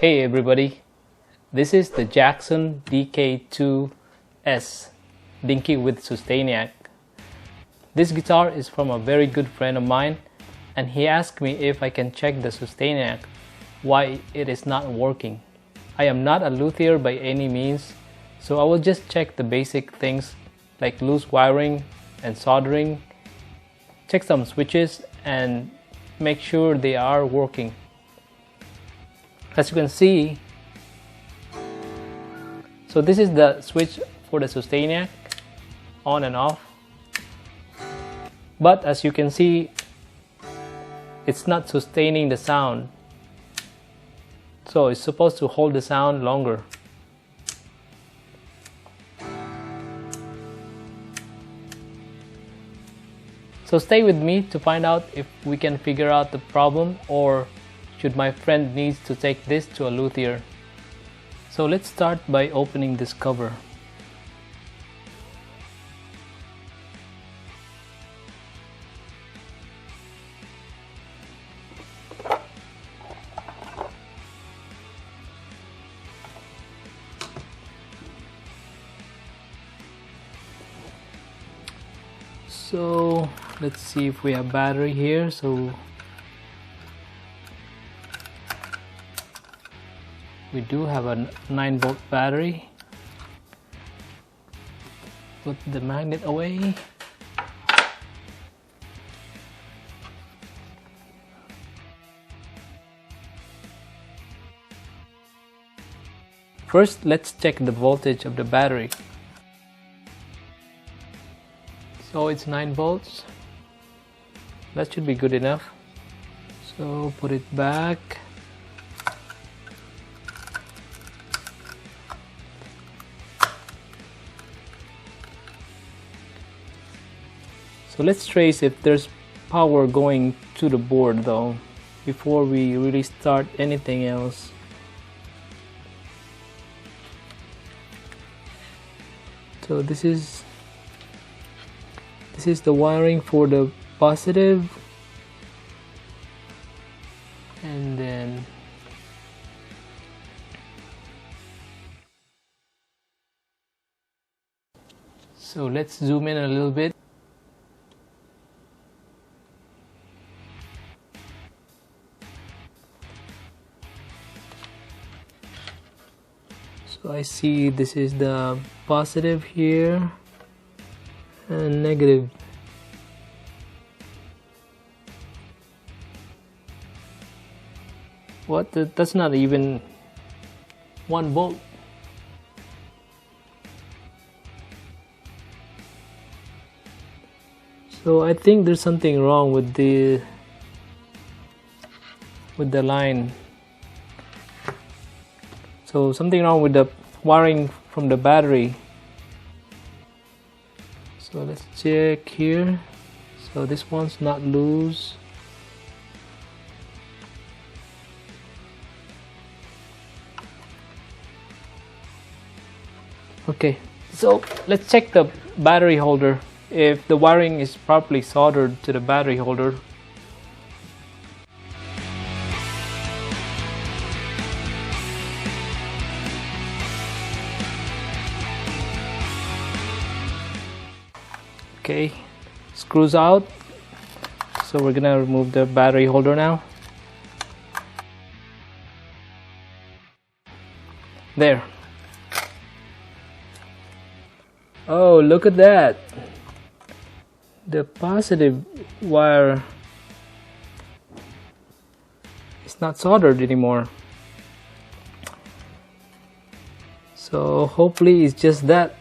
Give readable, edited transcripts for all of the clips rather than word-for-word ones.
Hey everybody, this is the Jackson DK2S Dinky with sustainiac. This guitar is from a very good friend of mine, and he asked me if I can check the sustainiac, why it is not working. I am not a luthier by any means, so I will just check the basic things like loose wiring and soldering, check some switches and make sure they are working. As you can see, so this is the switch for the sustainiac, on and off, but as you can see, it's not sustaining the sound, so it's supposed to hold the sound longer. So stay with me to find out if we can figure out the problem, or should my friend needs to take this to a luthier. So let's start by opening this cover. So let's see if we have battery here. So we do have a 9-volt battery. Put the magnet away. First, let's check the voltage of the battery. So it's 9 volts. That should be good enough. So put it back. So let's trace if there's power going to the board though, before we really start anything else. So this is the wiring for the positive, and then so let's zoom in a little bit. So I see this is the positive here and negative. What? That's not even 1 volt. So I think there's something wrong with the line. So something wrong with the wiring from the battery. So let's check here. So this one's not loose. Okay, so let's check the battery holder, if the wiring is properly soldered to the battery holder. Okay, screws out. So we're gonna remove the battery holder now. There. Oh, look at that. The positive wire is not soldered anymore. So hopefully it's just that.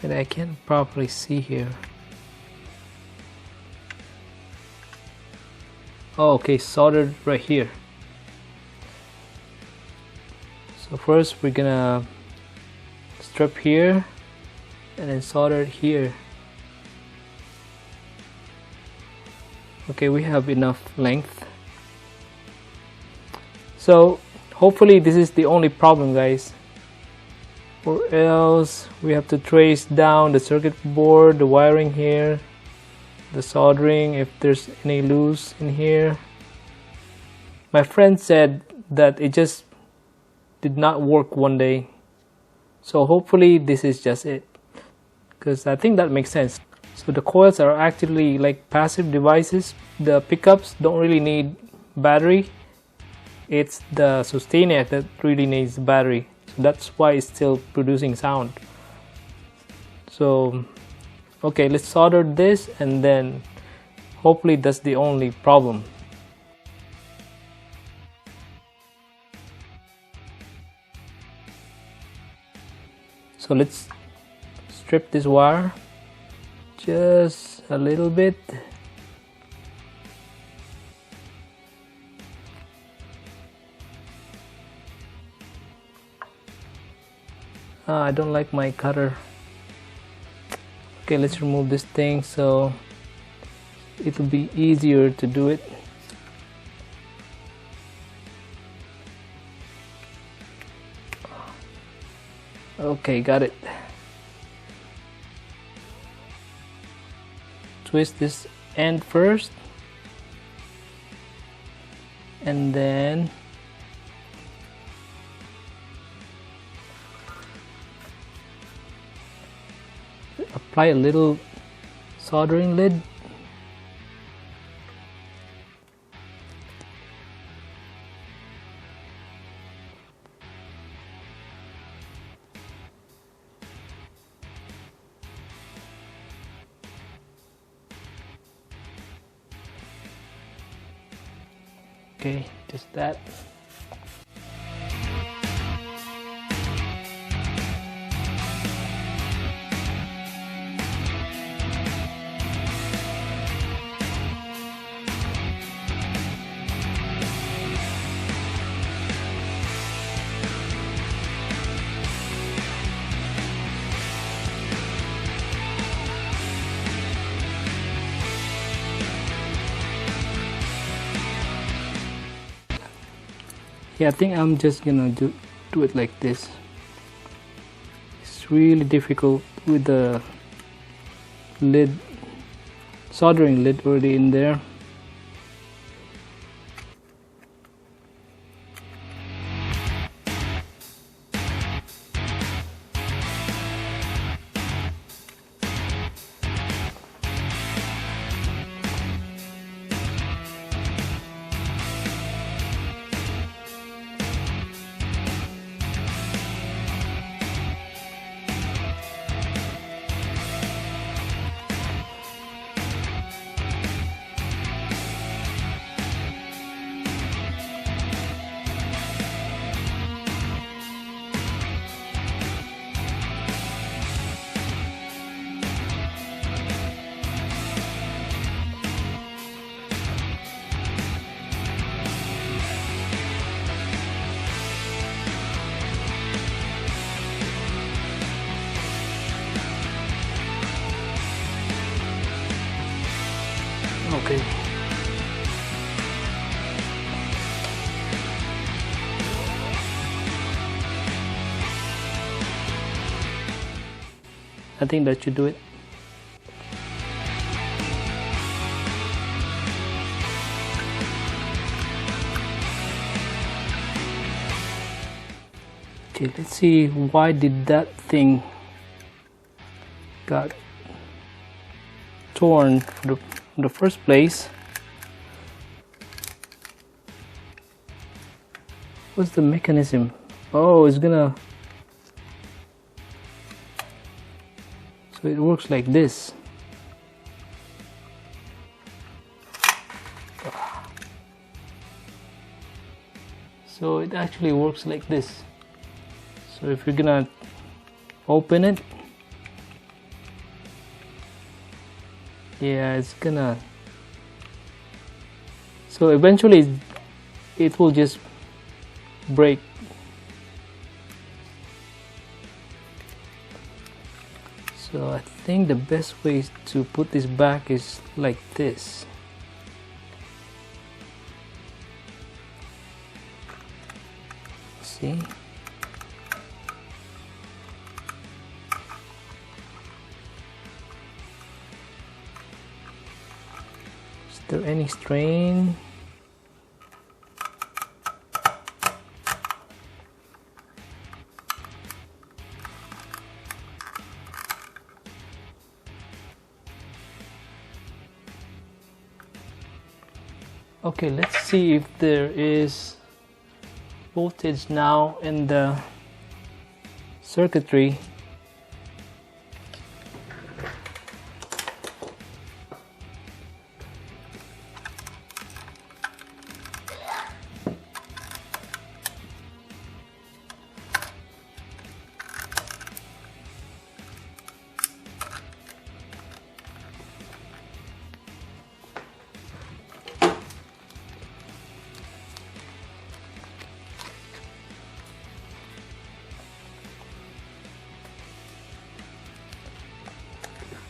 And I can't properly see here. Oh, okay, soldered right here. So first we're gonna strip here and then solder it here. Okay, we have enough length. So hopefully this is the only problem, guys. or else we have to trace down the circuit board, the wiring here, the soldering if there's any loose in here. My friend said that it just did not work one day, so hopefully this is just it, because I think that makes sense. So the coils are actually like passive devices. The pickups don't really need battery. It's the sustainiac that really needs battery, so that's why it's still producing sound. So okay, let's solder this, and then hopefully that's the only problem. So let's strip this wire just a little bit. I don't like my cutter. Okay, let's remove this thing so it'll be easier to do it. Okay, got it. Twist this end first, and then apply a little soldering lid. Okay, just that. Yeah, I think I'm just gonna do it like this. It's really difficult with the lid, soldering lid already in there. Okay. I think that should do it. Okay, let's see, why did that thing got torn in the first place? What's the mechanism? Oh, it's gonna, so it works like this. So it actually works like this. So if you're gonna open it, yeah, it's gonna, so eventually it will just break. So I think the best way to put this back is like this. See? Is there any strain? Okay, let's see if there is voltage now in the circuitry.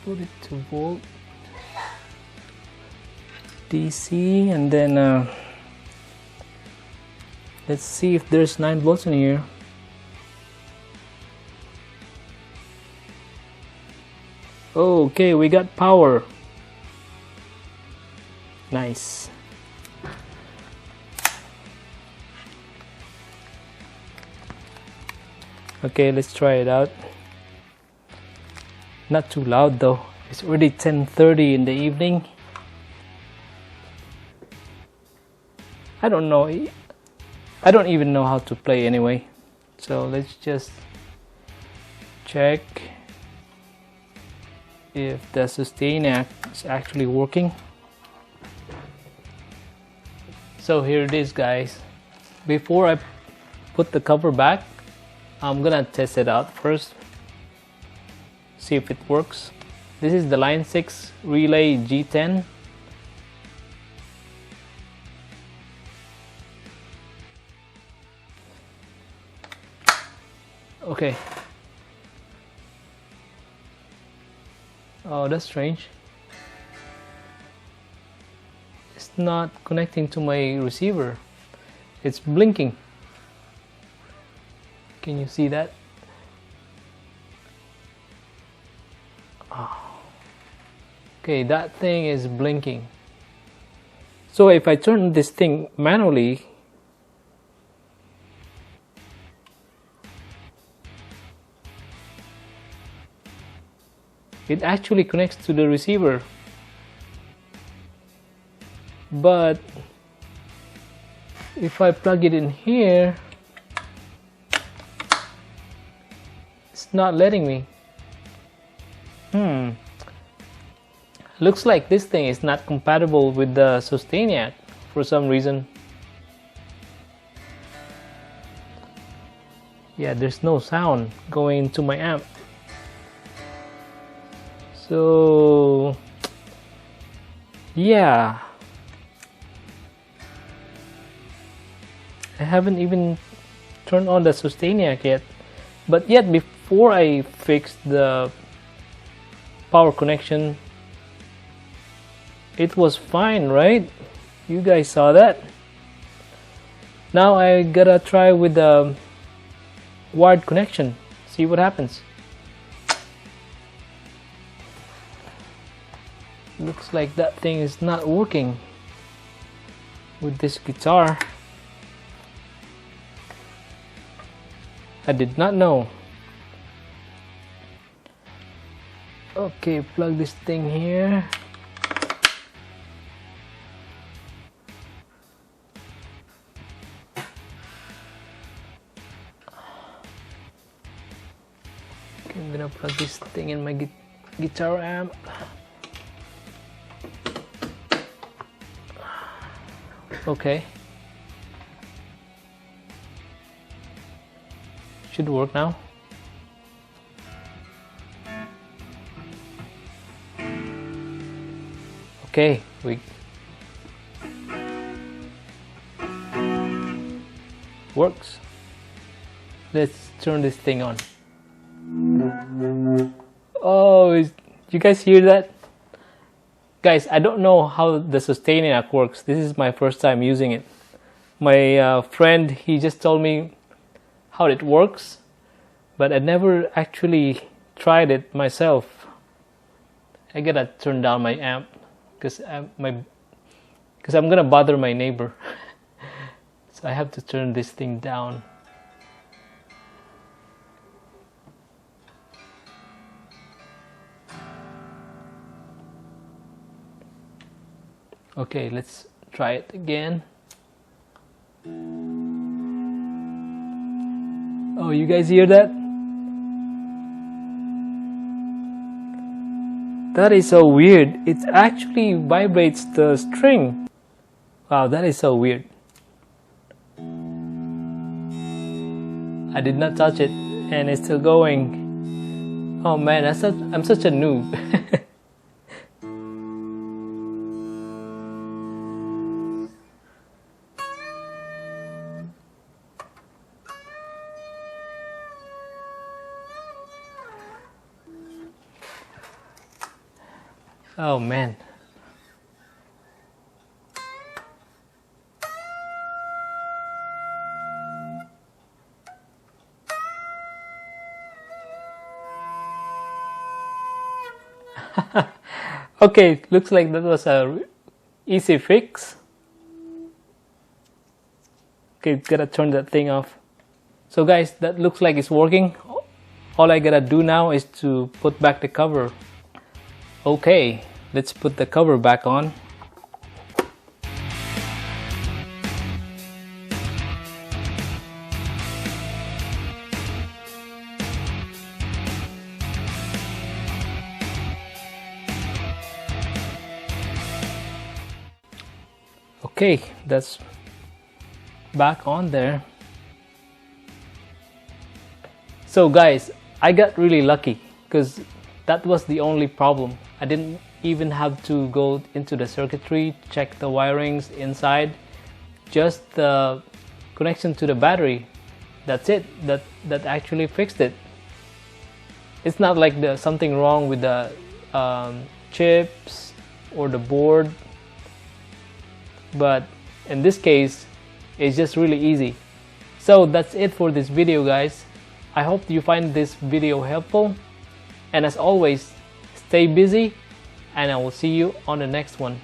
Put it to volt DC, and then let's see if there's 9 volts in here. Okay, we got power. Nice. Okay, let's try it out. Not too loud though. It's already 10:30 in the evening. I don't know. I don't even know how to play anyway. So let's just check if the sustainiac is actually working. So here it is, guys. Before I put the cover back, I'm gonna test it out first. See if it works. This is the line 6 Relay G10. Okay. Oh, that's strange. It's not connecting to my receiver. It's blinking. Can you see that? Okay, that thing is blinking. So if I turn this thing manually, it actually connects to the receiver. But if I plug it in here, it's not letting me. Looks like this thing is not compatible with the sustainiac for some reason. Yeah, there's no sound going into my amp. So yeah, I haven't even turned on the sustainiac yet. But yet before I fix the power connection, it was fine, right? You guys saw that. Now I gotta try with the wired connection, see what happens. Looks like that thing is not working with this guitar. I did not know. Okay, plug this thing here. Okay, I'm gonna plug this thing in my guitar amp. Okay. Should work now. Okay, works. Let's turn this thing on. Oh, you guys hear that? Guys, I don't know how the sustainiac works. This is my first time using it. My friend, he just told me how it works, but I never actually tried it myself. I gotta turn down my amp because my because I'm gonna bother my neighbor. So I have to turn this thing down. Okay, let's try it again. Oh, you guys hear that? That is so weird. It actually vibrates the string. Wow, that is so weird. I did not touch it and it's still going. Oh man, I'm such a noob. Oh man. Okay, looks like that was a easy fix. Okay, gotta turn that thing off. So guys, that looks like it's working. All I gotta do now is to put back the cover. Okay, let's put the cover back on. Okay, that's back on there. So guys, I got really lucky because that was the only problem. I didn't even have to go into the circuitry, check the wirings inside, just the connection to the battery. That's it. That actually fixed it. It's not like there's something wrong with the chips or the board, but in this case it's just really easy. So that's it for this video, guys. I hope you find this video helpful, and as always, stay busy and I will see you on the next one.